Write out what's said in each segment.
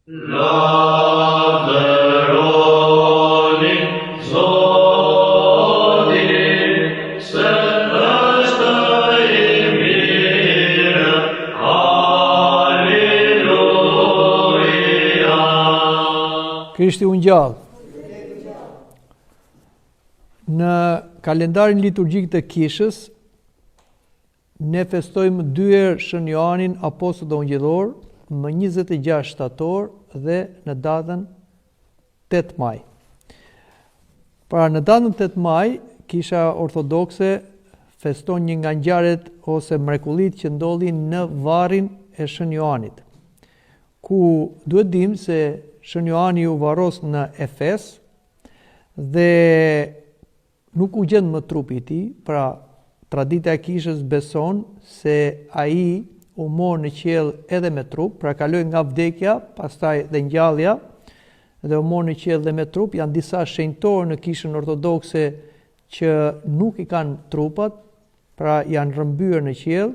Lavdëroni Zotin, se është i mirë, Halleluja. Krishti u ngjall. Në kalendarin liturgjik të Kishës, ne festojmë 2 herë Shën Joanin Apostull dhe Ungjillor, më 26 shtator dhe në datën 8 maj. Pra në datën 8 maj, Kisha Ortodokse feston një nga ngjarjet ose mrekullitë që ndodhin në varrin e Shën Joanit, ku duhet dim se Shën Joani u varros në Efes dhe nuk u gjen më trupi i tij, pra tradita e Kishës beson se ai u mor në qiell edhe me trup, pra kaloi nga vdekja, pastaj dhe ngjallja, dhe u mor në qiell dhe me trup. Janë disa shenjtorë në Kishën Ortodokse që nuk i kanë trupat, pra janë rrëmbyer në qiell,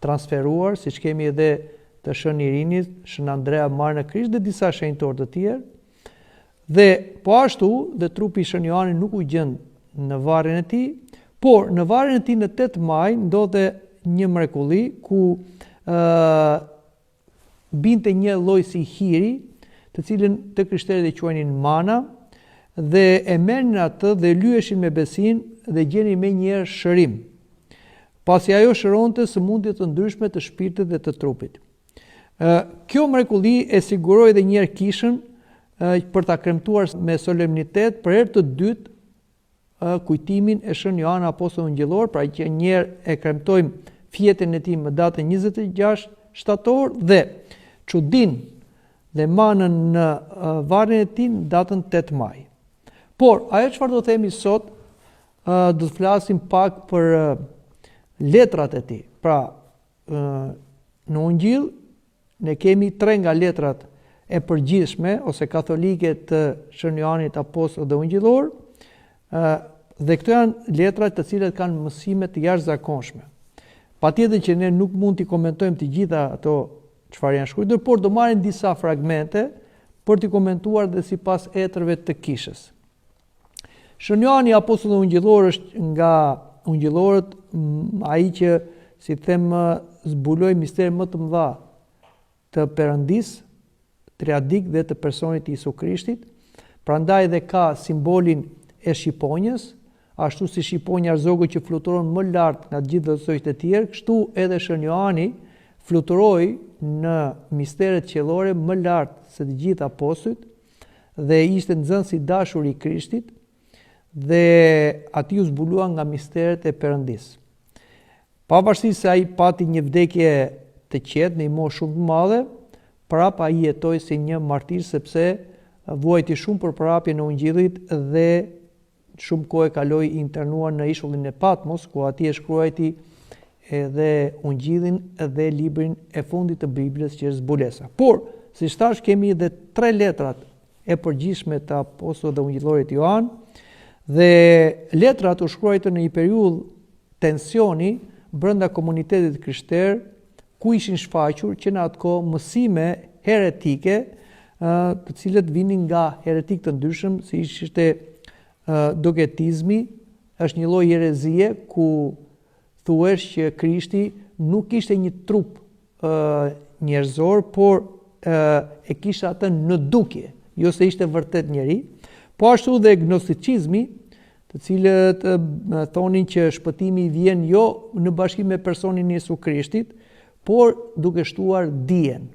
transferuar, siç kemi edhe të Shën Irinit, Shën Andrea marrë në Krisht dhe disa shenjtorë të tjerë. Dhe po ashtu, dhe trupi i Shën Joanit nuk u gjen në varrin e tij, por në varrin e tij në 8 maj ndodhe një mrekulli ku binte një lloj si hiri, të cilën të krishterët e quajnin mana, dhe e merrnin atë dhe lyheshin me besim dhe gjenin menjëherë shërim. Pasi ajo shëronte sëmundje të ndryshme të shpirtit dhe të trupit. Kjo mrekulli e siguroi edhe një herë Kishën për ta kremtuar me solemnitet për herë të dytë kujtimin e Shën Joan Apostull Ungjillor, pra që një herë e kremtojmë fjetën e tij më datën 26 shtator dhe çudin dhe manën në varrin e tij në datën 8 maj. Por ajo çfarë do të themi sot, do të flasim pak për letrat e tij. Pra në Ungjill ne kemi 3 nga letrat e përgjithshme ose katolike të Shën Joanit Apostull dhe Ungjillor, dhe këto janë letrat të cilat kanë mësime të jashtëzakonshme. Patjetër që ne nuk mund t'i komentojmë të gjitha ato çfarë janë shkruar, por do marrim disa fragmente për t'i komentuar dhe sipas etrëve të Kishës. Shën Joani Apostull dhe Ungjillor është nga ungjillorët ai që, si them, zbuloi mister më të mëdha të Perëndisë, triadik dhe të personit të Isu Krishtit. Prandaj dhe ka simbolin e shqiponjës, ashtu si shqiponja arzogu që fluturon më lart nga të gjithë zotësojtë e tjerë, kështu edhe Shën Joani fluturoi në misteret qiellore më lart se të gjithë apostujt dhe ishte nxënës i dashur i Krishtit dhe ati u zbulua nga misteret e Perëndisë. Pavarësisht se ai pati një vdekje të qetë në një moshë shumë të madhe, prap ai jetoi si një martir sepse vuajti shumë për përhapjen e Ungjillit dhe shumë kohë kaloi internuar në ishullin e Patmos, ku atje shkruajti edhe Ungjillin dhe librin e fundit të Biblës që është zbulesa. Por, siç thash, kemi edhe 3 letrat e përgjithshme të Apostullit dhe Ungjillorit Joan, dhe letrat u shkruajtën në një periudhë tensioni brenda komunitetit krishterë, ku ishin shfaqur që në atë kohë mësime heretike, të cilët vinin nga heretik të ndryshëm, si ishte dogmatizmi, është një lloj herezie ku thuhesh që Krishti nuk ishte një trup njerëzor, por e kishte atë në dukje, jo se ishte vërtet njeri. Po ashtu dhe gnosticizmi, të cilët thonin që shpëtimi vjen jo në bashkim me personin e Jesu Krishtit, por duke shtuar dijen.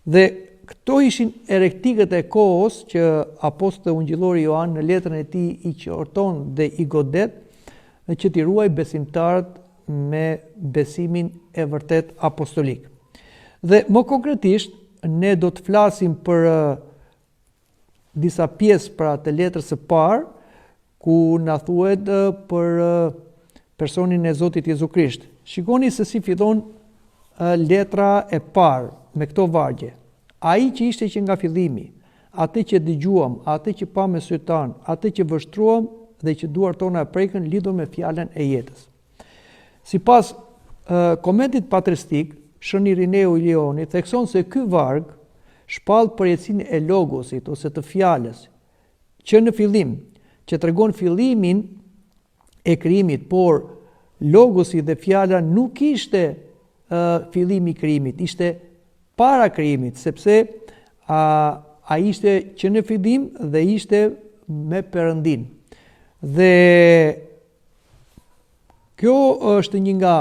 Dhe këto ishin erektikët e kohës që Apostulli Ungjillori Joan në letrën e tij i qorton dhe i godet që t'i ruaj besimtarët me besimin e vërtet apostolik. Dhe më konkretisht, ne do të flasim për disa pjesë pra të letrës së parë, ku na thuhet për personin e Zotit Jezu Krisht. Shikoni se si fillon letra e parë me këto vargje. Ai që ishte që nga fillimi, atë që dëgjuam, atë që pa me sytë tanë, atë që vështruam dhe që duart tona e prekën lidhur me fjalën e jetës. Sipas komentit patristik, Shën Irineu i Leoni thekson se ky varg shpall përjetësinë e logosit ose të fjalës, që në fillim, që tregon fillimin e krijimit, por logosi dhe fjala nuk ishte fillimi i krijimit, ishte para krijimit, sepse ai ishte që në fillim dhe ishte me Perëndin. Dhe kjo është një nga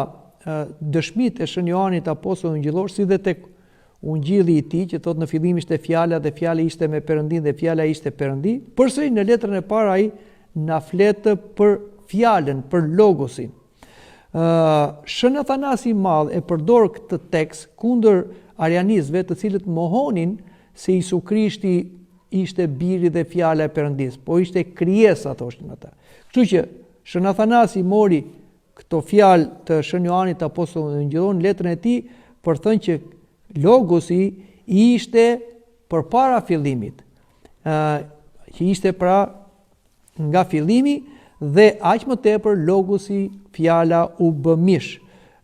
dëshmitë e Shën Joanit apostullit ungjillor, si dhe tek ungjilli i tij, që thot në fillim ishte fjala dhe fjala ishte me Perëndin dhe fjala ishte Perëndi. Përsëri në letrën e parë ai na flet për fjalën, për logosin. Shën Athanasi i Madh e përdor këtë tekst kundër arianistëve, të cilët mohonin se Isu Krishti ishte biri dhe fjala e Perëndis, po ishte krijesa, thoshin ata. Kështu që Shën Athanasi mori këto fjalë të Shën Joanit apostullit ungjillor në letrën e tij për thënë që logosi ishte përpara fillimit, që ishte pra nga fillimi, dhe aq më tepër logosi, fjala u bë mish.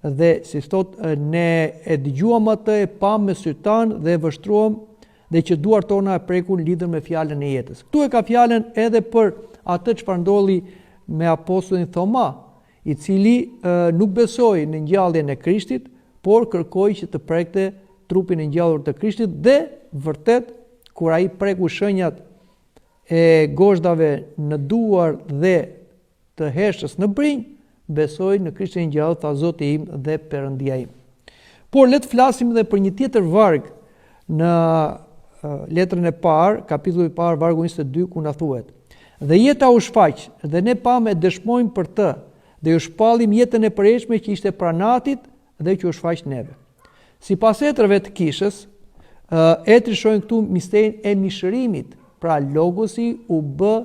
Dhe si thot, ne e dëgjuam atë, e pam me sytë tanë dhe e vështruam, dhe që duart tona e prekun lidhur me fjalën e jetës. Ktu e ka fjalën edhe për atë çfarë ndolli me apostullin Thoma, i cili nuk besoi në ngjalljen e Krishtit, por kërkoi që të prekte trupin e ngjallur të Krishtit, dhe vërtet kur ai preku shenjat e gozhdave në duar dhe të heshës në brinj, besoi në Krishtin e ngjallur, tha Zoti im dhe Perëndia im. Por le të flasim edhe për një tjetër varg në letrën e parë, kapitulli i parë, vargu 22, ku na thuhet: "Dhe jeta u shfaq, dhe ne pamë dëshmojmë për të, dhe ju shpallim jetën e përjetshme që ishte pranatit dhe që u shfaq neve." Sipas etrave të kishës, etri shohin këtu misterin e mishërimit, pra logosi u bë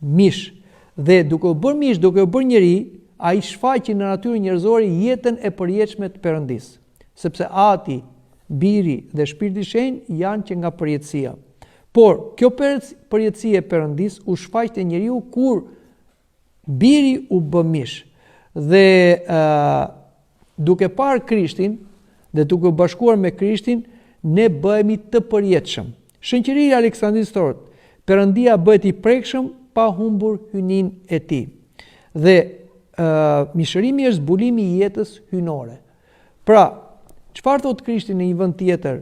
mish. Dhe duke u bërë mish, duke u bërë njeri, ai shfaqi në natyrën njerëzore jetën e përjetshme të Perëndis, sepse Ati, Biri dhe Shpirti i Shenjtë janë që nga përjetësia. Por kjo përjetësia e Perëndis u shfaq te njeriu kur Biri u bë mish. Dhe duke parë Krishtin dhe duke u bashkuar me Krishtin, ne bëhemi të përjetshëm. Shënqëria e Aleksandrit Stort, Perëndia bëhet i prekshëm pa humbur hynin e tij. Dhe mishërimi është zbulimi i jetës hynore. Pra, çfarë thot Krishti në një vend tjetër,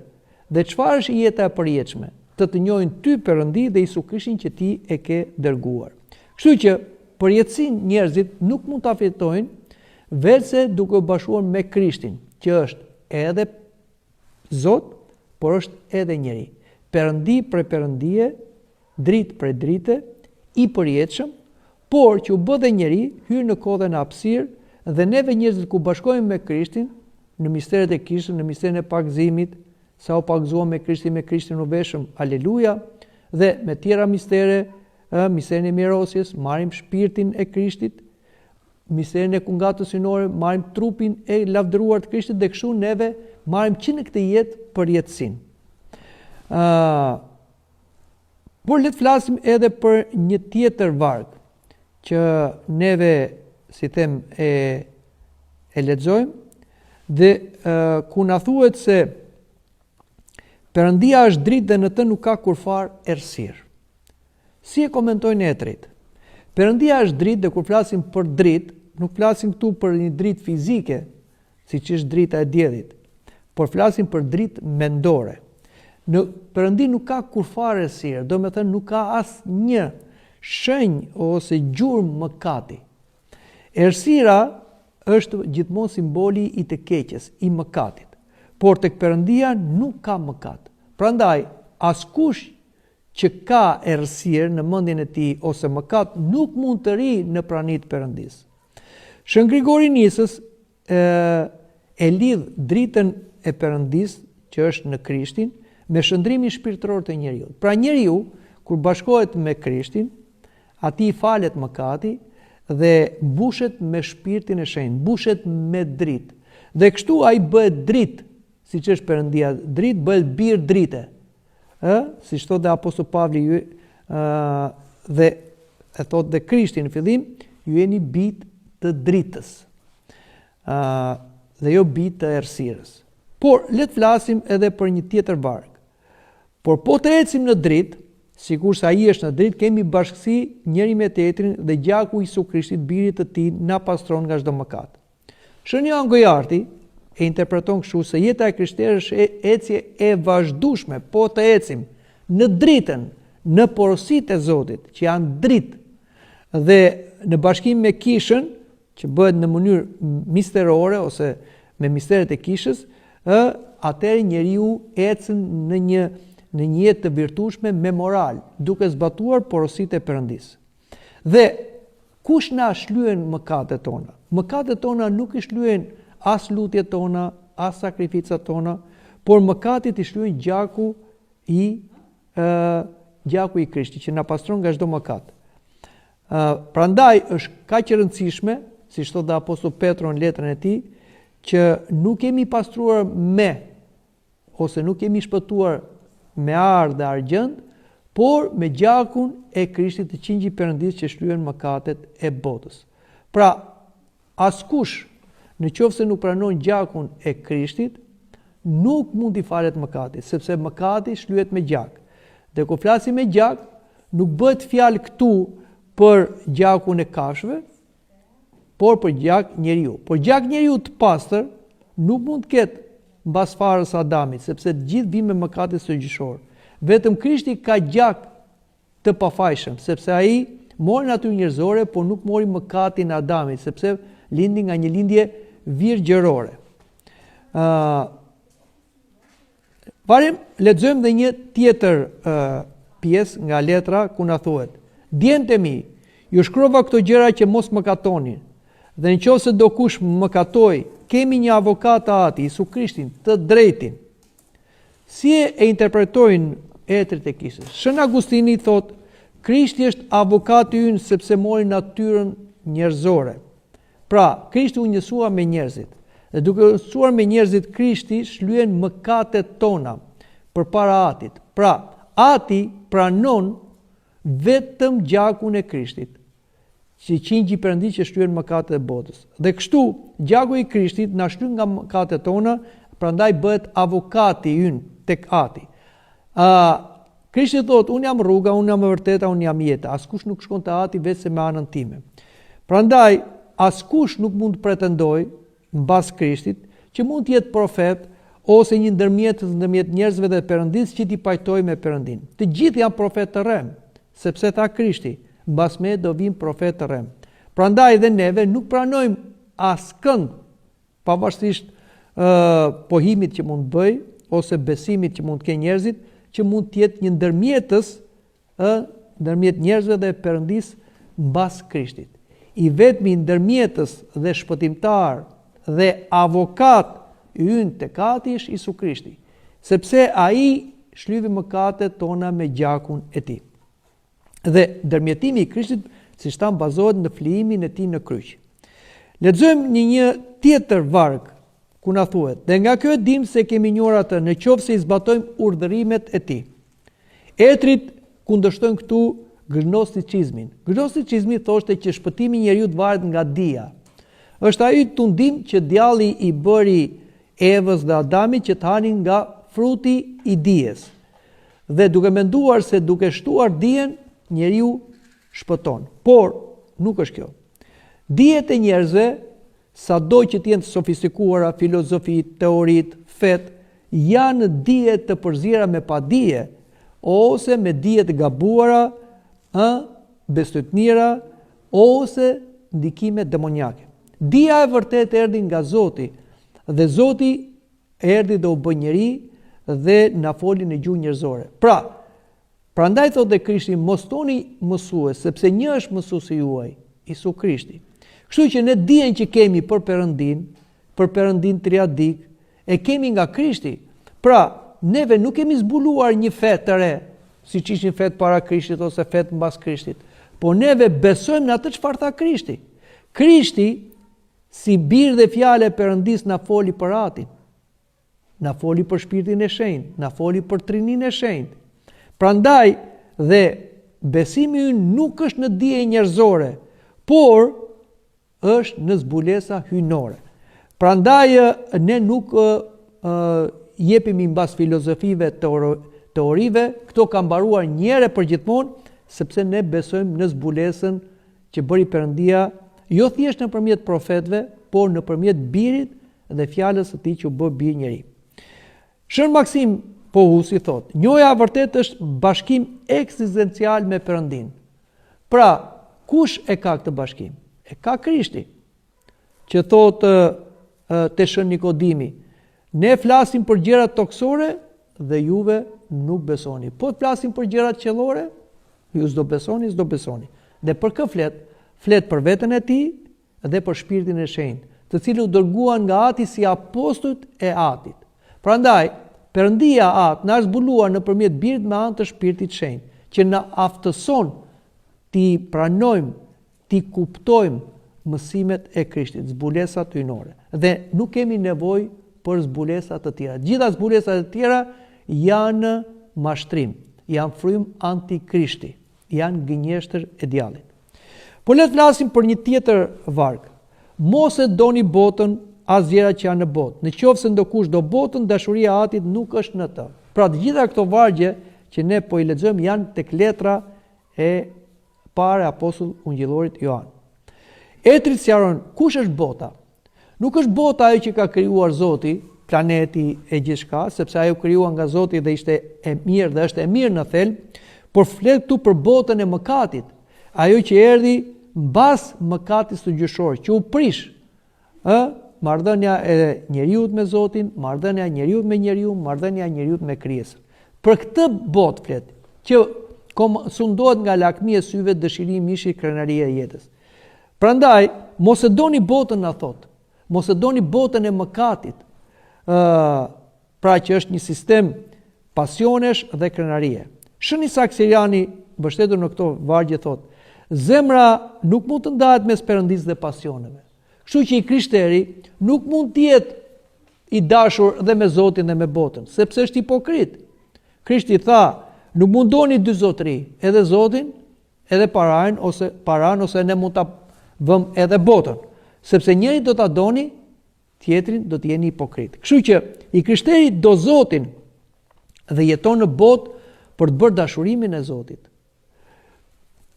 dhe çfarë është jeta e përjetshme? Të njohin ty Perëndi dhe Isu Krishtin që ti e ke dërguar. Kështu që përjetësinë njerëzit nuk mund ta fitojnë vetëse duke u bashkuar me Krishtin, që është edhe Zot, por është edhe njeri. Perëndi për Perëndie, dritë për drite, i përjetshëm, por që u bë dhe njeri, hyrë në kohë dhe në hapësirë, dhe neve njerëzit ku bashkohemi me Krishtin, në misteret e kishës, në misterin e pakëzimit, sa u pakëzuam me Krishtin u veshëm, aleluja, dhe me tjera mistere, misterin e mirosjes, marrim shpirtin e Krishtit, misterin e kungatës hynore, marrim trupin e lavdëruar të Krishtit, dhe kështu neve marrim që në këtë jetë përjetësinë. Por le të flasim edhe për një tjetër varg që neve, si them, e lexojmë, dhe ku na thuhet se Perëndia është dritë dhe në të nuk ka kurfar errësirë. Si e komentojnë etrit? Perëndia është dritë, dhe kur flasim për dritë, nuk flasim këtu për një dritë fizike, siç është drita e diellit, por flasim për dritë mendore. Në Perëndi nuk ka kurfar errësirë, do me thënë nuk ka asnjë shenjë ose gjurmë mëkati. Errësira është gjithmonë simboli i të keqes, i mëkatit. Por tek Perëndia nuk ka mëkat. Prandaj, askush që ka errësirë në mendjen e tij ose mëkat nuk mund të ri në praninë e Perëndis. Shën Grigori Nisës e lidh dritën e Perëndis, që është në Krishtin, me shëndrimin shpirtëror të njeriu. Pra njeriu, kur bashkohet me Krishtin, atij i falet mëkati dhe mbushet me shpirtin e shenjtë, mbushet me dritë. Dhe kështu ai bëhet dritë, siç është Perëndia, dritë bëhet bir drite. Siç thotë apostull Pavli, dhe e thotë dhe Krishti në fillim, ju jeni bijtë të dritës, dhe jo bijtë të errësirës. Por le të flasim edhe për një tjetër varg. Por po të ecim në dritë, sikur sa ai është në dritë, kemi bashkësi njëri me tjetrin dhe gjaku i Isu Krishtit, birit të tij, na pastron nga çdo mëkat. Shën Johan Gojarti e interpreton kështu se jeta e krishterë është ecje e vazhdueshme, po të ecim në dritën, në porositë e Zotit, që janë dritë, dhe në bashkim me kishën, që bëhet në mënyrë misterore ose me misteret e kishës, atëherë njeriu ecën në një jetë të virtueshme me moral, duke zbatuar porositë e Perëndis. Dhe kush na shlyen mëkatet tona? Mëkatet tona nuk i shlyen as lutjet tona, as sakrificat tona, por mëkatit i shlyen gjaku i Krishtit, që na pastron nga çdo mëkat. Prandaj është kaq e rëndësishme, siç thotë dhe apostulli Petro në letrën e tij, që nuk kemi pastruar ose nuk kemi shpëtuar me arë dhe argjend, por me gjakun e Krishtit të qingji Perëndis që shlyen mëkatet e botës. Pra, askush, në qoftë se nuk pranon gjakun e Krishtit, nuk mund t'i falet mëkati, sepse mëkati shlyhet me gjak. Dhe kur flasim me gjak, nuk bëhet fjalë këtu për gjakun e kafshëve, por për gjak njeriu. Por gjak njeriu të pastër nuk mund të ketë mbas farës Adamit, sepse të gjithë vijnë me mëkatet sëgjëshor. Vetëm Krishti ka gjak të pafajshëm, sepse ai mori natyrën njerëzore, por nuk mori mëkatin e Adamit, sepse lindi nga një lindje virgjërore. Lexojmë dhe një tjetër pjesë nga letra ku na thuhet: Djemtë mi, ju shkrova këto gjëra që mos mëkatoni. Dhe nëse do kush mëkatoi, kemi një avokat të Ati, Isu Krishtin, të drejtin. Si e interpretojnë etrit e kishës? Shën Agustini thot: Krishti është avokati ynë sepse mori natyrën njerëzore. Pra, Krishti u njësua me njerëzit. Dhe duke njësuar me njerëzit, Krishti shlyen mëkatet tona përpara Atit. Pra, Ati pranon vetëm gjakun e Krishtit, që qingji Perëndis që shlyen mëkatet e botës. Dhe kështu, gjaku i Krishtit na shlyen nga mëkatet tona, prandaj bëhet avokati ynë tek Ati. Krishti thot: unë jam rruga, unë jam e vërteta, unë jam jeta. Askush nuk shkon te Ati vetëm me anën time. Prandaj, askush nuk mund të pretendojë mbas Krishtit që mund të jetë profet ose një ndërmjetës ndërmjet njerëzve dhe Perëndis që t'i pajtojë me Perëndin. Të gjithë janë profet të rrem, sepse tha Krishti: mbas me do vinë profet të rrem. Prandaj dhe neve nuk pranojmë askënd, pavarësisht pohimit që mund të bëj ose besimit që mund të kenë njerëzit, që mund të jetë një ndërmjetës ndërmjet njerëzve dhe Perëndis mbas Krishtit. I vetmi ndërmjetës dhe shpëtimtar dhe avokat ynë tek Ati është Isu Krishti, sepse ai shlyvi mëkatet tona me gjakun e tij. Dhe ndërmjetimi i Krishtit, siç tham, bazohet në flijimin e tij në kryq. Lexojmë një tjetër varg ku na thuhet: dhe nga kjo e dim se kemi njohur atë, në qoftë se i zbatojmë urdhërimet e tij. Etrit kundërshtojnë këtu gnosticizmin. Gnosticizmi thoshte që shpëtimi i njeriu varet nga dija. Është ai tundim që djalli i bëri Evës dhe Adamit që të hanin nga fruti i dijes. Dhe duke menduar se duke shtuar dijen, njeriu shpëton. Por nuk është kjo. Dijet e njerëzve, sado që të jenë sofistikuara, filozofi, teorit, fet, janë dije të përzira me padije ose me dije të gabuara, besotnira ose ndikime demonjake. Dija e vërtet erdhi nga Zoti, dhe Zoti erdhi dhe u bë njeri dhe na foli në gjuhë njerëzore. Prandaj thotë Krishti: mos toni mësues, sepse një është mësuesi juaj, Isu Krishti. Kështu që ne dijen që kemi për Perëndin triadik, e kemi nga Krishti. Pra, neve nuk kemi zbuluar një fe të re, siç ishin fet para Krishtit ose fet mbas Krishtit, por neve besojmë në atë çfarë tha Krishti. Krishti, si bir dhe fjale e Perëndis, na foli për Atin, na foli për Shpirtin e Shenjtë, na foli për Trininë e Shenjtë. Prandaj dhe besimi ynë nuk është në dije njerëzore, por është në zbulesa hyjnore. Prandaj ne nuk jepemi mbas filozofive teorive, këto ka mbaruar një herë për gjithmonë, sepse ne besojmë në zbulesën që bëri Perëndia, jo thjesht nëpërmjet profetëve, por nëpërmjet Birit dhe fjalës së Tij që u bë bir njeri. Shën Maksim Pohusi thot, njohja e vërtet është bashkim ekzistencial me Perëndin. Pra, kush e ka këtë bashkim? E ka Krishti. Që thot te Shën Nikodimi, ne flasim për gjërat toksore dhe juve nuk besoni. Po të flasim për gjërat qellore, ju s'do besoni, s'do besoni. Dhe për kë flet? Flet për veten e tij dhe për Shpirtin e Shenjtë, të cilët u dërguan nga Ati si apostujt e Atit. Prandaj, Perëndia Atë na zbuluar nëpërmjet Birit me anë të Shpirtit Shenjtë, që na aftëson ti pranojmë, ti kuptojmë mësimet e Krishtit, zbulesat hyjnore. Dhe nuk kemi nevojë për zbulesa të tjera. Gjitha zbulesat e tjera janë mashtrim, janë frym anti-Krishti, janë gënjeshtër e djallit. Po le të flasim për një tjetër varg. Mos e doni botën as gjërat që janë në botë. Në qoftë se ndokush do botën, dashuria e Atit nuk është në të. Pra të gjitha këto vargje që ne po i lexojmë janë tek letra e parë e apostullit ungjillorit Joan. Etri sqaron kush është bota. Nuk është bota ajo që ka krijuar Zoti, planeti e gjithçka, sepse ajo krijuar nga Zoti dhe ishte e mirë dhe është e mirë në thelb, por flet këtu për botën e mëkatit. Ajo që erdhi mbas mëkatit së gjyqësor, që u prish, marrëdhënia e njeriut me Zotin, marrëdhënia e njeriut me njeriu, marrëdhënia e njeriut me krijesën. Për këtë botë flet, që sundohet nga lakmi e syve, dëshirimi, mishi, krenaria e jetës. Prandaj, mos e doni botën, na thot. Mos e doni botën e mëkatit. Pra që është një sistem pasionesh dhe krenarie. Shën Isak Siriani, mbështetur në këto vargje, thot, zemra nuk mund të ndahet mes Perëndisë dhe pasioneve. Kështu që i krishteri nuk mund të jetë i dashur dhe me Zotin dhe me botën, sepse është hipokrit. Krishti tha, nuk mundoni dy zotëri, edhe Zotin, edhe paran, ose ne mund ta vëmë edhe botën, sepse njëri do ta doni, tjetrin do të jeni hipokrit. Kështu që i krishteri do Zotin dhe jeton në botë për të bërë dashurimin e Zotit.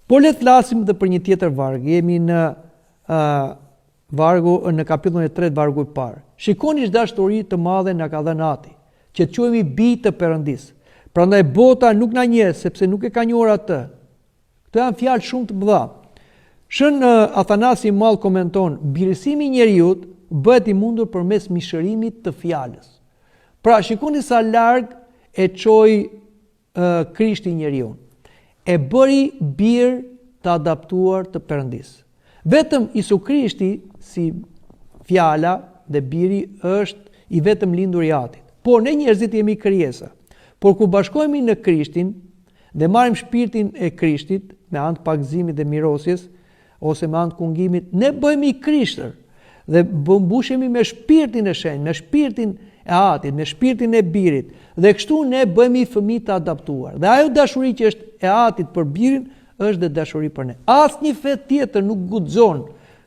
Po le të flasim edhe për një tjetër varg. Jemi në vargu në kapitullin e 3, vargu i parë. Shikoni çfarë dashuri të madhe na ka dhënë Ati, që të quhemi bij të Perëndisë. Prandaj bota nuk na njeh sepse nuk e ka njohur atë. Këto janë fjalë shumë të mëdha. Shën Athanasi i Madh komenton, birësimi i njeriut bëhet i mundur përmes mishërimit të fjalës. Pra shikoni sa larg e çoi Krishti njeriu. E bëri bir të adaptuar të Perëndisë. Vetëm Isu Krishti si fjala dhe biri është i vetëm lindur i Atit. Por ne njerëzit jemi krijesa. Por kur bashkohemi në Krishtin dhe marrim shpirtin e Krishtit me anë të pagëzimit dhe mirosjes ose me anë të kungimit, ne bëhemi krishtër dhe mbushemi me shpirtin e shenjtë, me shpirtin e Atit, me shpirtin e birit, dhe kështu ne bëhemi fëmijë të adaptuar. Dhe ajo dashuri që është e Atit për birin është dhe dashuri për ne. Asnjë fe tjetër nuk guxon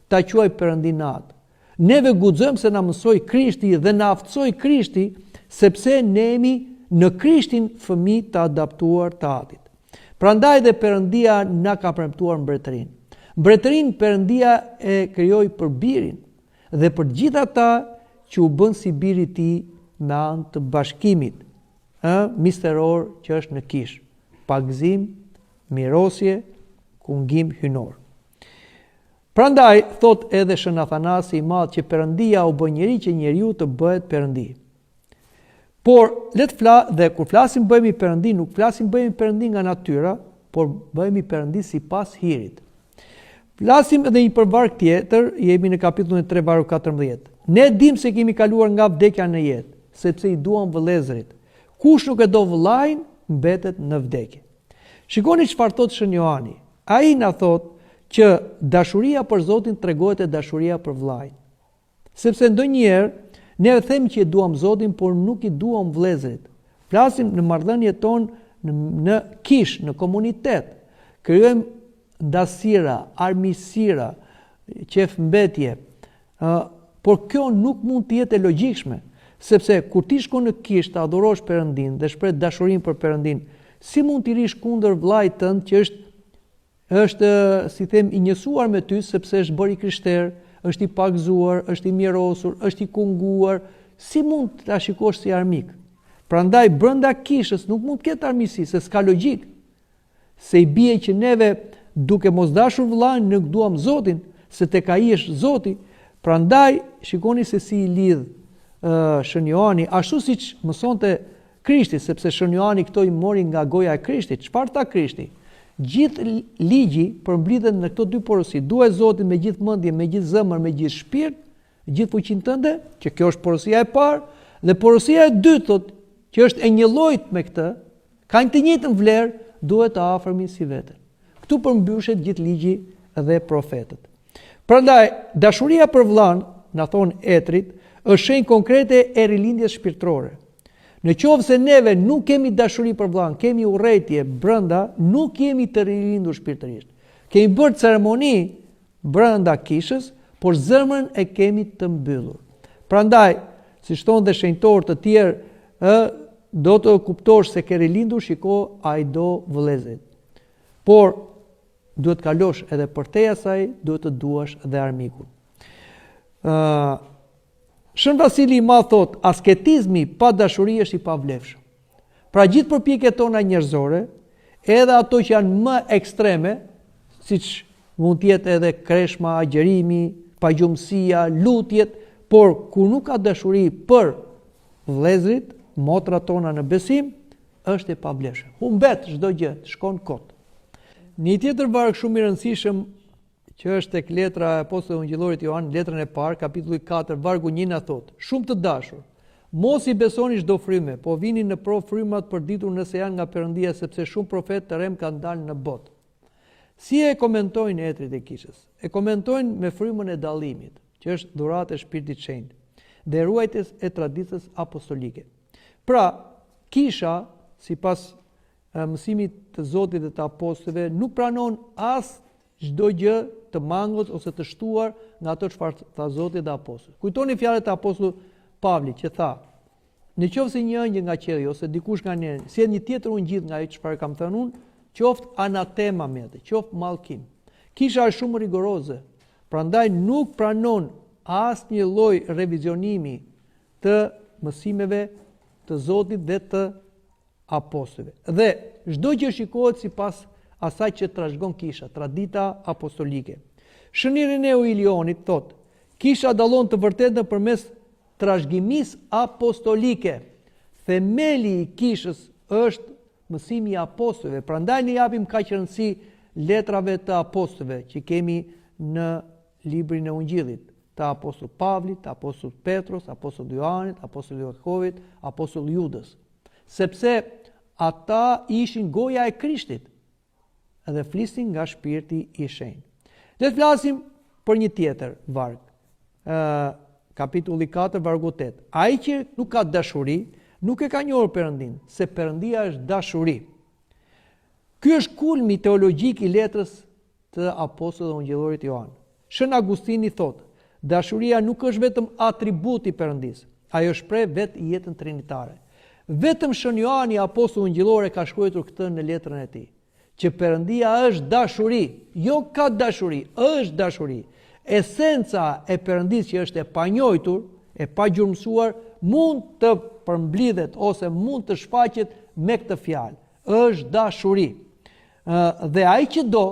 ta quajë Perëndin Atë. Neve guxojmë se na mësoi Krishti dhe na aftësoi Krishti, sepse ne jemi në Krishtin fëmijë të adaptuar të Atit. Prandaj dhe Perëndia na ka premtuar mbretërinë. Mbretërinë Perëndia e krijoi për birin dhe për gjithë ata që u bën si biri i tij me anë të bashkimit misteror që është në kish, pagëzim, mirosje, kungim hyjnor. Prandaj thot edhe Shën Athanasi i Madh që Perëndia u bë njeri që njeriu të bëhet perëndi. Por dhe kur flasim bëhemi perëndi, nuk flasim bëhemi perëndi nga natyra, por bëhemi perëndi sipas hirit. Flasim edhe një përvarg tjetër, jemi në kapitullin 3, vargu 14. Ne dim se kemi kaluar nga vdekja në jetë, sepse i duam vëllezërit. Kush nuk e do vëllain, mbetet në vdekje. Shikoni çfarë thot Shën Johani. Ai na thot që dashuria për Zotin tregohet e dashuria për vllain. Sepse ndonjëherë ne them që i duam Zotin, por nuk i duam vëllezërit. Flasim në marrëdhëniet tonë në kish, në komunitet. Krijojmë dasira, armiqësira, qefmbetje. Por kjo nuk mund të jetë e logjikshme, Sepse kur ti shkon në kishë të adhurosh Perëndin dhe shpreh dashurinë për Perëndin, si mund t'i rish kundër vllait tënd që është si them i njësuar me ty sepse është bërë i krishter, është i pagzuar, është i mjerosur, është i kunguar, si mund ta shikosh si armik? Prandaj brenda kishës nuk mund të ketë armiqësi, se s'ka logjik. Se i bie që neve duke mos dashur vllain nuk duam Zotin, se tek ai është Zoti. Prandaj shikoni se si i lidh Shën Johani, ashtu siç mësonte Krishti, sepse Shën Johani këto i mori nga goja e Krishtit. Çfarë tha Krishti? Gjithë ligji përmblidhet në këto dy porosi. Duaj Zotin me gjithë mendje, me gjithë zemër, me gjithë shpirt, gjithë fuqinë tënde, që kjo është porosia e parë, dhe porosia e dytë thotë që është e njëllojt me këtë, kanë të njëjtën vlerë, duhet të afërmin si veten. Këtu përmbyshet gjithë ligji dhe profetët. Prandaj dashuria për vllan, na thon Etrit, është shenjë konkrete e rilindjes shpirtërore. Në qovë se neve nuk kemi dashuri për vllan, kemi urrëtie brenda, nuk jemi të rilindur shpirtërisht. Kemi bërë ceremoni brenda kishës, por zemrën e kemi të mbyllur. Prandaj, si thonë dhe shenjtorë të tjerë, do të kuptosh se ke rilindur, shiko ai do vëllezërit. Por duhet kalosh edhe për te asaj, duhet të duash dhe armikun. Shën Vasili i Madh thot, asketizmi pa dashuri është i pavlefshëm. Pra gjithë përpjekjet tona njerëzore, edhe ato që janë më ekstreme, siç mund të jetë edhe kreshma, agjerimi, pagjumësia, lutjet, por kur nuk ka dashuri për vëllezërit, motrat tona në besim, është e pavlefshëm. Humbet çdo gjë, shkon kot. Një tjetër varg shumë i rëndësishëm që është tek letra e apostullit ungjillorit Johan, letrën e parë, kapitulli 4, vargu 1 na thot: Shumë të dashur, mos i besoni çdo fryme, po vini në provë frymat për ditur nëse janë nga Perëndia, sepse shumë profetë të rem kanë dalë në botë. Si e komentojnë Etrit e kishës? E komentojnë me frymën e dallimit, që është dhuratë e Shpirtit të Shenjtë, dhe ruajtjes e traditës apostolike. Pra, kisha, sipas mësimit të Zotit dhe të apostujve, nuk pranon as çdo gjë të mangët ose të shtuar nga ato çfarë tha Zoti dhe apostujt. Kujtoni fjalët e apostullit Pavlit që tha: "Në qoftë se një ëngjël nga qielli ose dikush nga ne sjell një tjetër ungjit nga ai çfarë kam thënë unë, qoftë anatema me atë, qoftë mallkim." Kisha është shumë rigoroze, prandaj nuk pranon asnjë lloj revizionimi të mësimeve të Zotit dhe të apostujve. Dhe çdo gjë shikohet sipas asaj që trashëgon kisha, tradita apostolike. Shën Ireneu i Lionit thot: "Kisha dallon të vërtetë nëpërmes trashëgimisë apostolike. Themeli i kishës është mësimi i apostujve. Prandaj ne japim kaq rëndësi letrave të apostujve që kemi në librin e Ungjillit, të apostullit Pavlit, të apostullit Petros, apostullit Joanit, apostullit Jakovit, apostullit Judës, sepse ata ishin goja e Krishtit edhe flisin nga Shpirti i Shenjtë. Le të flasim për një tjetër varg. Kapitulli 4, vargu 8. Ai që nuk ka dashuri, nuk e ka njohur Perëndin, se Perëndia është dashuri. Ky është kulmi teologjik i letrës të apostullit dhe ungjillorit Joan. Shën Agustini thotë: dashuria nuk është vetëm atribut i Perëndisë, ajo shpreh vetë jetën trinitare. Vetëm Shën Joani apostulli ungjillor ka shkruar këtë në letrën e tij, që Perëndia është dashuri, jo ka dashuri, është dashuri. Esenca e Perëndisë që është e panjohur, e pagjurmësuar, mund të përmblidhet ose mund të shfaqet me këtë fjalë. Është dashuri. Dhe ai që do,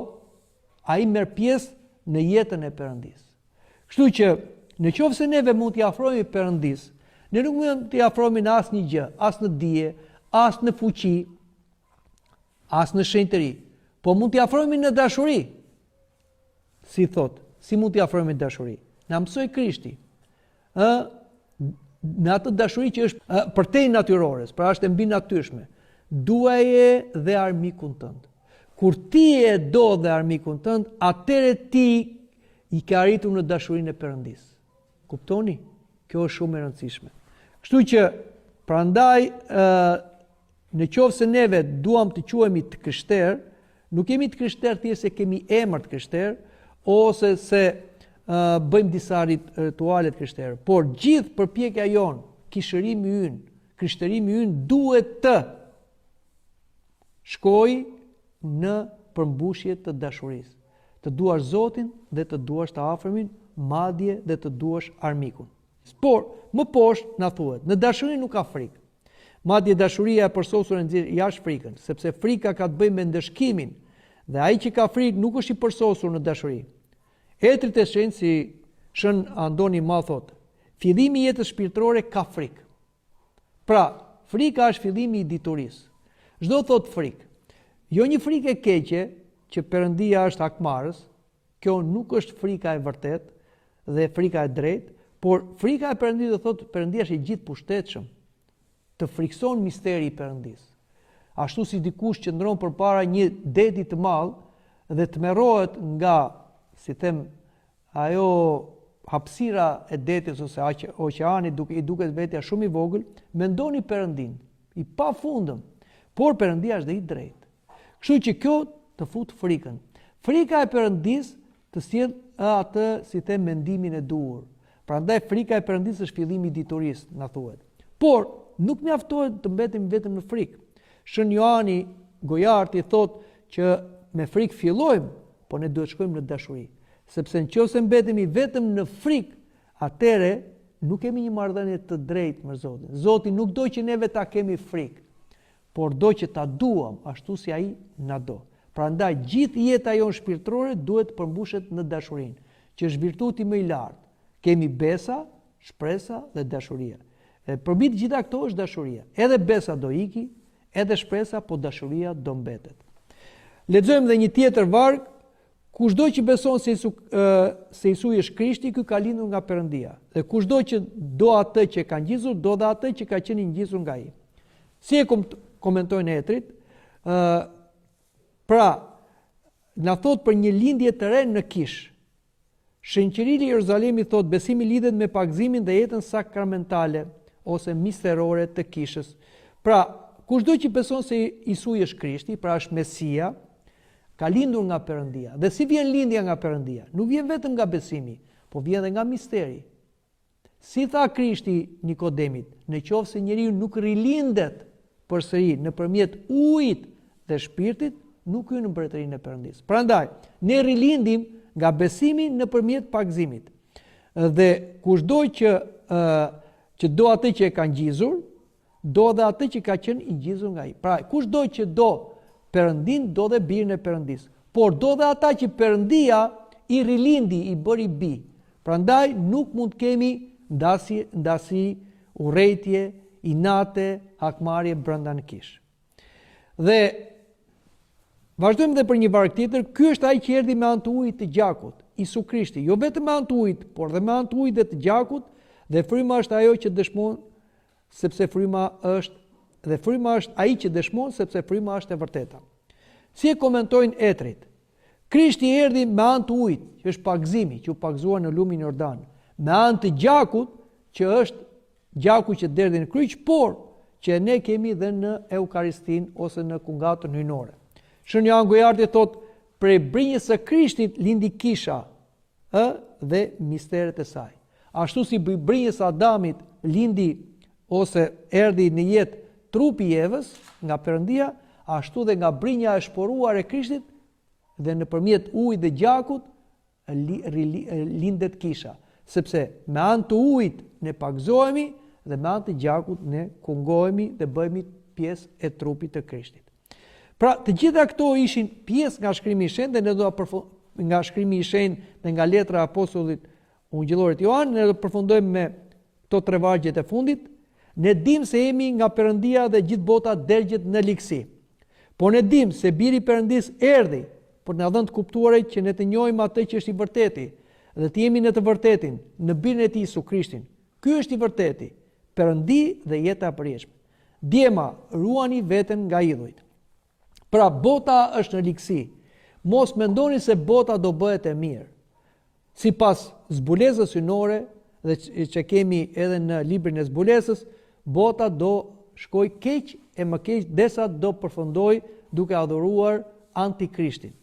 ai merr pjesë në jetën e Perëndisë. Kështu që në qoftë se neve mund t'i afrohemi Perëndisë, ne nuk mund t'i afrohemi në asnjë gjë, as në dije, as në fuqi, as në shenjtëri, po mund t'i afrohemi në dashuri. Si thot, si mund t'i afrohemi në dashuri? Na mësoi Krishti. Në atë dashuri që është përtej natyrores, pra është e mbi natyrshme. Duaje dhe armikun tënd. Kur ti e do dhe armikun tënd, atëre ti i ka arritur në dashurinë e Perëndisë. Kuptoni? Kjo është shumë e rëndësishme. Kështu që prandaj në qoftë se neve duam të quhemi të krishterë, nuk jemi të krishterë thjesht se kemi emër të krishterë ose se bëjmë disa rituale të krishterë, por gjithë përpjekja jonë, kishërimi ynë, krishtërimi ynë duhet të shkojë në përmbushje të dashurisë. Të duash Zotin dhe të duash të afërmin, madje dhe të duash armikun. Por, më poshtë na thuhet, në dashuri nuk ka frikë. Madje dashuria e përsosur nxjerr jashtë frikën, sepse frika ka të bëjë me ndëshkimin, dhe ai që ka frikë nuk është i përsosur në dashuri. Etrit e shenjtë, si Shën Andoni Ma thot, fillimi i jetës shpirtërore ka frikë. Pra, frika është fillimi i diturisë. Çdo thot frikë. Jo një frikë e keqe që Perëndia është hakmarrës, kjo nuk është frika e vërtet dhe frika e drejtë, por frika e Perëndisë do thotë Perëndia është i gjithë pushtetshëm. Të frikson misteri i Perëndisë. Ashtu si dikush që ndron përpara një deti të madh dhe tmerrohet nga, si them, ajo hapësira e detit ose oqeanit i duket vetja shumë i vogël, mendoni Perëndin, i pafundëm, por Perëndia është dhe i drejtë. Kështu që kjo të fut frikën. Frika e Perëndisë të sjell atë, si them, mendimin e duhur. Prandaj frika e Perëndisë është fillimi i diturisë, na thuhet. Por nuk mjaftohet të mbetemi vetëm në frikë. Shën Johani Gojarti thot që me frikë fillojmë, por ne duhet shkojmë në dashuri. Sepse nëse mbetemi vetëm në frikë, atëre nuk kemi një marrëdhënie të drejtë me Zotin. Zoti nuk do që neve ta kemi frikë, por do që ta duam ashtu si ai na do. Prandaj gjithë jeta jonë shpirtërore duhet të përmbushet në dashurinë, që është virtuti më i lartë. Kemi besa, shpresa dhe dashuria. E përmbi të gjitha këto është dashuria. Edhe besa do iki, edhe shpresa, po dashuria do mbetet. Lexojmë dhe një tjetër varg, kushdo që beson se Jezusi është Krishti, ky ka lindur nga Perëndia. Dhe kushdo që do atë që ka ngjisur, do dhe atë që ka qenë i ngjisur nga ai. Si e komentojnë Etrit, pra, na thot për një lindje të re në Kish. Shënqërili i Jeruzalemit thot besimi lidhet me pagëzimin dhe jetën sakramentale ose misterore të Kishës. Pra, kushdo që beson se Jezusi është Krishti, pra është Mesia, ka lindur nga Perëndia. Dhe si vjen lindja nga Perëndia? Nuk vjen vetëm nga besimi, po vjen edhe nga misteri. Si tha Krishti Nikodemit, në qoftë se njeriu nuk rilindet përsëri nëpërmjet ujit dhe shpirtit, nuk hyn në mbretërinë e Perëndisë. Prandaj, ne rilindim nga besimi nëpërmjet pagëzimit. Dhe kushdo që do atë që e ka ngjizur, do dhe atë që ka qenë i ngjizur nga ai. Pra, kushdo që do Perëndin, do dhe birin e Perëndisë. Por do dhe ata që Perëndia i rilindi, i bëri bi. Prandaj nuk mund të kemi ndasi, urrëtie, inate, hakmarrje brenda në Kish. Dhe vazhdojmë dhe për një varg tjetër, ky është ai që erdhi me anë të ujit të gjakut, Isu Krishti, jo vetëm me anë të ujit, por dhe me anë të ujit dhe të gjakut, dhe fryma është ajo që dëshmon sepse fryma është ai që dëshmon sepse fryma është e vërteta. Si e komentojnë Etrit, Krishti erdhi me anë të ujit, që është pagëzimi, që u pagëzuar në lumin Jordan, me anë të gjakut, që është gjaku që derdhi në kryq, por që ne kemi dhe në Eukaristin ose në kungatën hyjnore. Shën Johan Gojarti thot, prej brinjës së Krishtit lindi Kisha, dhe misteret e saj. Ashtu si brinjës së Adamit lindi ose erdhi në jetë trupi i Evës nga Perëndia, ashtu dhe nga brinja e shporuar e Krishtit dhe nëpërmjet ujit dhe gjakut lindet Kisha, sepse me anë të ujit ne pagëzohemi dhe me anë të gjakut ne kungohemi dhe bëhemi pjesë e trupit të Krishtit. Pra, të gjitha këto ishin pjesë nga Shkrimi i Shenjtë dhe ne do nga Shkrimi i Shenjtë dhe nga letra e apostullit Ungjillorit Joan, ne do përfundojmë me këto 3 vargjet e fundit. Ne dim se jemi nga Perëndia dhe gjithë bota dërgjet në ligësi. Po ne dim se biri i Perëndisë erdhi për na dhënë të kuptuar që ne të njohim atë që është i vërteti dhe të jemi në të vërtetin, në birin e tij Isu Krishtin. Ky është i vërteti, Perëndi dhe jeta e përjetshme. Djema, ruani veten nga idhujt. Pra, bota është në ligësi. Mos mendoni se bota do bëhet e mirë. Sipas zbulesës hyjnore dhe që kemi edhe në librin e zbulesës, bota do shkoj keq e më keq derisa do përfundoj duke adhuruar Antikrishtin.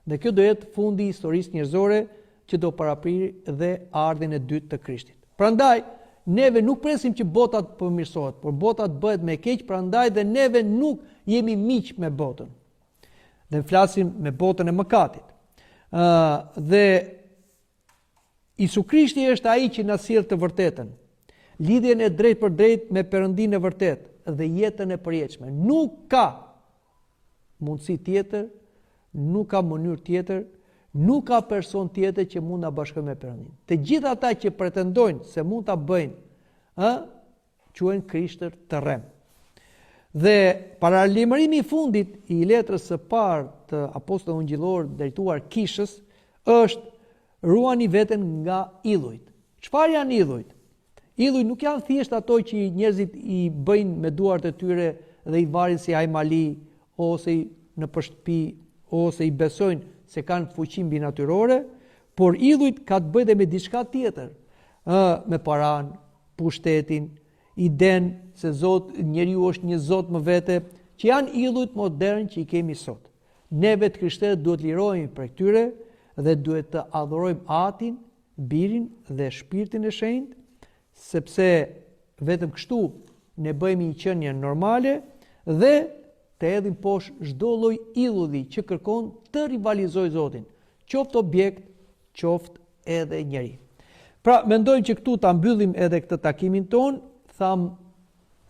Dhe kjo do jetë fundi i historisë njerëzore që do paraprirë dhe ardhin e dytë të Krishtit. Prandaj, Neve nuk presim që bota të përmirësohet, por bota të bëhet më e keq, prandaj dhe neve nuk jemi miq me botën. Dhe flasim me botën e mëkatit. Dhe Isu Krishti është ai që na sjell të vërtetën, lidhjen e drejtë për drejtë me Perëndinë e vërtetë dhe jetën e përjetshme. Nuk ka mundësi tjetër, nuk ka mënyrë tjetër, nuk ka person tjetër që mund ta bashkojë me Perëndin. Të gjithë ata që pretendojnë se mund ta bëjnë, quhen krishterë të rrem. Dhe paralajmërimi i fundit i letrës së parë të apostullit ungjillor drejtuar Kishës është: ruani veten nga illujt. Çfarë janë illujt? Illujt nuk janë thjesht ato që njerëzit i bëjnë me duart e tyre dhe i varin si ajmali ose në shtëpi ose i besojnë se kanë fuqi mbinatyrore, por illujt ka të bëjë dhe me diçka tjetër, me paran, pushtetin, iden se njeriu është një zot më vete, që janë illujt modern që i kemi sot. Ne vetë krishterët duhet lirohemi prej këtyre dhe duhet të adhurojmë Atin, Birin dhe Shpirtin e Shenjtë, sepse vetëm kështu ne bëhemi një qenie normale dhe të hedhim poshtë çdo lloj illudhi që kërkon të rivalizojë Zotin, qoftë objekt, qoftë edhe njeri. Pra, mendojmë që këtu ta mbyllim edhe këtë takimin ton, tham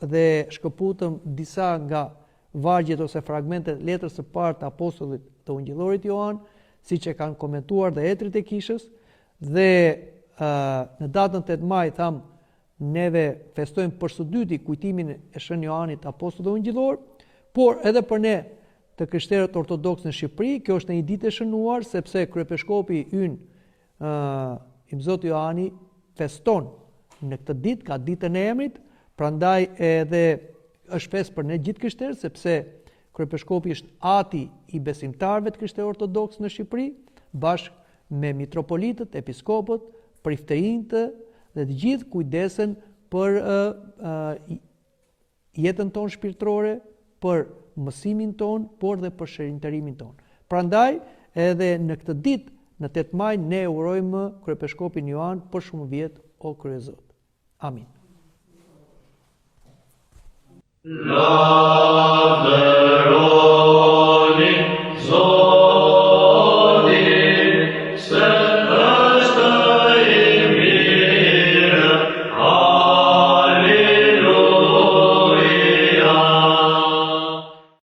dhe shkëputëm disa nga vargjet ose fragmentet letrës së parë të apostullit të ungjillorit Joan, siç e kanë komentuar dhe etrit e Kishës, dhe në datën 8 maj tham neve festojmë për së dyti kujtimin e Shën Joanit apostullit dhe ungjillor, por edhe për ne të krishterët ortodoks në Shqipëri, kjo është një ditë e shënuar sepse kryepeshkopi ynë i Zoti Joani feston në këtë ditë, ka ditën e emrit, prandaj edhe është fest për ne gjithë krishterët sepse kryepeshkopi është ati i besimtarëve të krishterë ortodoks në Shqipëri, bashkë me mitropolitët, episkopët, priftërinjtë dhe të gjithë kujdesen për jetën tonë shpirtërore, për mësimin tonë, por dhe për shërinjtërimin tonë. Prandaj, edhe në këtë ditë, në 8 maj, ne urojmë kryepeshkopin Joan për shumë vjet o kryezot. Amin. Laveroni, Zot